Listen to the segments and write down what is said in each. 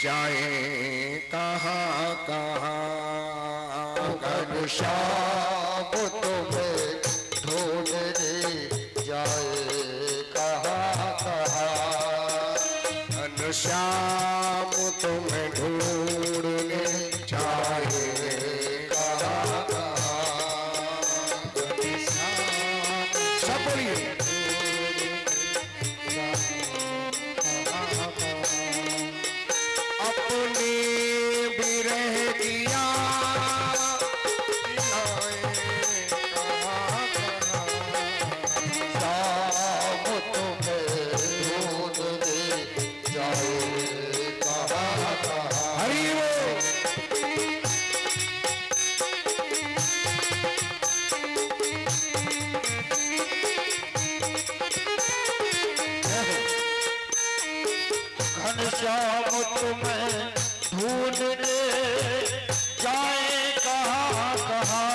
जाए कहाँ कहाँ। घनश्याम तुम्हें ढूंढने जाए कहाँ कहाँ। घनश्याम तुम्हें ढूंढने जाए कहाँ कहाँ। सब बोलिए। अपने बिरह दिया शाम तुम्हें ढूंढने जाए कहाँ कहाँ। हरि बोल। घनश्याम तुम्हें ढूंढने जाए कहाँ कहाँ।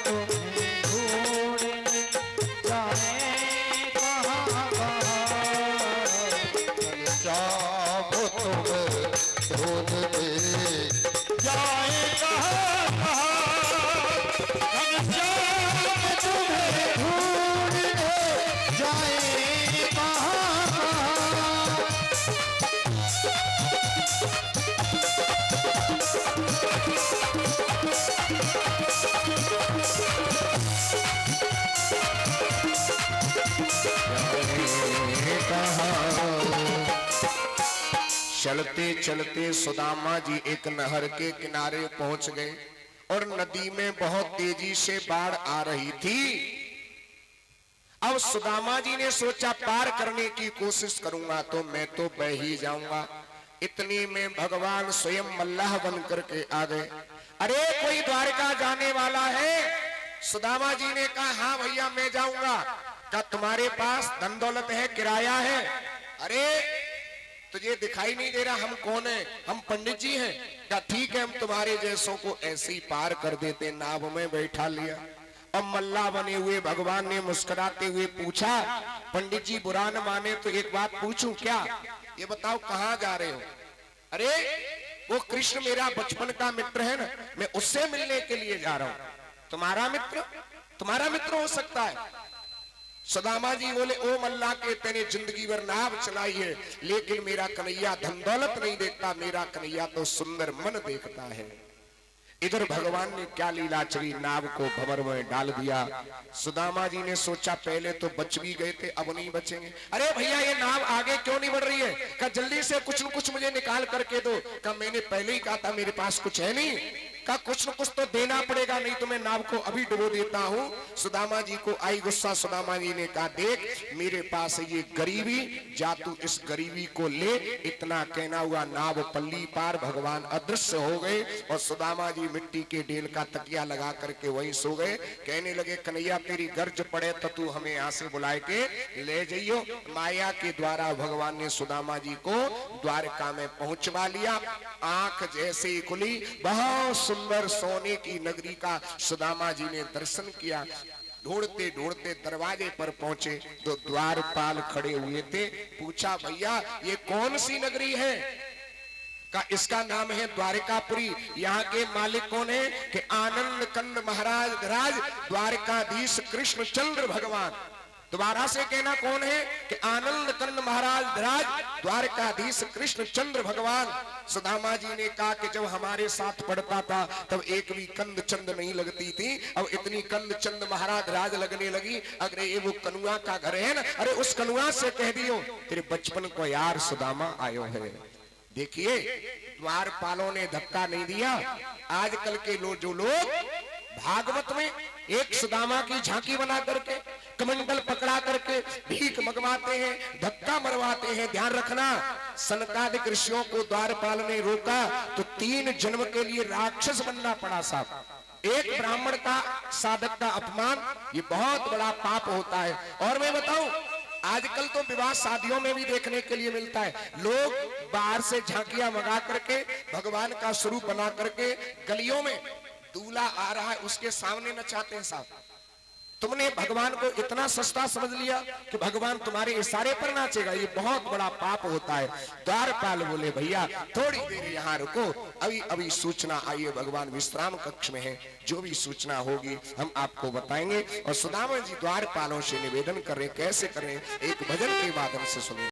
तुम्हें ढूंढने जाए कहाँ कहाँ। घनश्याम तुम्हें ढूंढने जाए कहाँ कहाँ। घनश्याम तुम्हें ढूंढने जाए कहाँ कहाँ। चलते चलते सुदामा जी एक नहर के किनारे पहुंच गए और नदी में बहुत तेजी से बाढ़ आ रही थी। अब सुदामा जी ने सोचा पार करने की कोशिश करूंगा तो मैं तो बह ही जाऊंगा। इतने में भगवान स्वयं मल्लाह बन करके आ गए। अरे कोई द्वारका जाने वाला है? सुदामा जी ने कहा हाँ भैया मैं जाऊंगा। क्या तुम्हारे पास धन दौलत है, किराया है? अरे तुझे दिखाई नहीं दे रहा हम कौन है? हम पंडित जी हैं। क्या ठीक है हम तुम्हारे जैसों को ऐसे ही पार कर देते। नाव में बैठा लिया। अब मल्ला बने हुए भगवान ने मुस्कुराते हुए पूछा पंडित जी बुरा न माने तो एक बात पूछूं क्या? ये बताओ कहाँ जा रहे हो? अरे वो कृष्ण मेरा बचपन का मित्र है ना, मैं उससे मिलने के लिए जा रहा हूं। तुम्हारा मित्र? तुम्हारा मित्र हो सकता है। सुदामा जी बोले ओ मल्ला के तेने जिंदगी भर नाव चलाई है लेकिन मेरा कन्हैया धन दौलत नहीं देखता, मेरा कन्हैया तो सुंदर मन देखता है। इधर भगवान ने क्या लीला चली, नाव को भंवर में डाल दिया। सुदामा जी ने सोचा पहले तो बच भी गए थे अब नहीं बचेंगे। अरे भैया ये नाव आगे क्यों नहीं बढ़ रही है? क्या जल्दी से कुछ न कुछ मुझे निकाल करके दो। क्या मैंने पहले ही कहा था मेरे पास कुछ है नहीं? का कुछ न कुछ तो देना पड़ेगा नहीं तो मैं नाव को अभी डुबो देता हूँ। सुदामा जी को आई गुस्सा। सुदामा जी ने कहा देख मेरे पास है ये गरीबी, जा तू इस गरीबी को ले। इतना कहना हुआ नाव पल्ली पार। भगवान अदृश्य हो गए और सुदामा जी मिट्टी के डेल का तकिया लगा करके वहीं सो गए। कहने लगे कन्हैया तेरी गर्ज पड़े तो तू हमें यहाँ से बुलाए के ले जाइयो। माया के द्वारा भगवान ने सुदामा जी को द्वारका में पहुंचवा लिया। आंख जैसे ही खुली बहुत सुंदर सोने की नगरी का सुदामा जी ने दर्शन किया। ढूंढते ढूंढते दरवाजे पर पहुंचे तो द्वारपाल खड़े हुए थे। पूछा भैया ये कौन सी नगरी है? का इसका नाम है द्वारकापुरी। यहाँ के मालिक कौन है? कि आनंद कंद महाराज राज द्वारकाधीश कृष्णचंद्र भगवान। दोबारा से कहना कौन है? कि आनंद कंद महाराज राज द्वारकाधीश कृष्णचंद्र भगवान। सुदामा जी ने कहा कि जब हमारे साथ पढ़ता था तब एक भी कंद चंद नहीं लगती थी, अब इतनी कंद चंद महाराज राज लगने लगी। अगर ये वो कनुआ का घर है ना, अरे उस कनुआ से कह दियो तेरे बचपन को यार सुदामा आयो है। देखिए द्वारपालों ने धक्का नहीं दिया। आजकल के जो लोग भागवत में एक सुदामा की झांकी बना करके कमंडल पकड़ा करके भीख मंगवाते हैं, धक्का मरवाते हैं। ध्यान रखना सनकादिक ऋषियों को द्वारपाल ने रोका तो 3 जन्म के लिए राक्षस बनना पड़ा साहब। एक ब्राह्मण का साधक का अपमान ये बहुत बड़ा पाप होता है। और मैं बताऊं आजकल तो विवाह शादियों में भी देखने के लिए मिलता है। लोग बाहर से झांकियां मंगा करके भगवान का स्वरूप बना करके गलियों में दूल्हा आ रहा है उसके सामने नचाते हैं साहब। तुमने भगवान को इतना सस्ता समझ लिया कि भगवान तुम्हारे इशारे पर नाचेगा, ये बहुत बड़ा पाप होता है। द्वारपाल बोले भैया थोड़ी देर यहाँ रुको, अभी अभी सूचना आई है, भगवान विश्राम कक्ष में है, जो भी सूचना होगी हम आपको बताएंगे। और सुदामा जी द्वारपालों से निवेदन कर रहे, कैसे करें, एक भजन के माध्यम से सुनिए।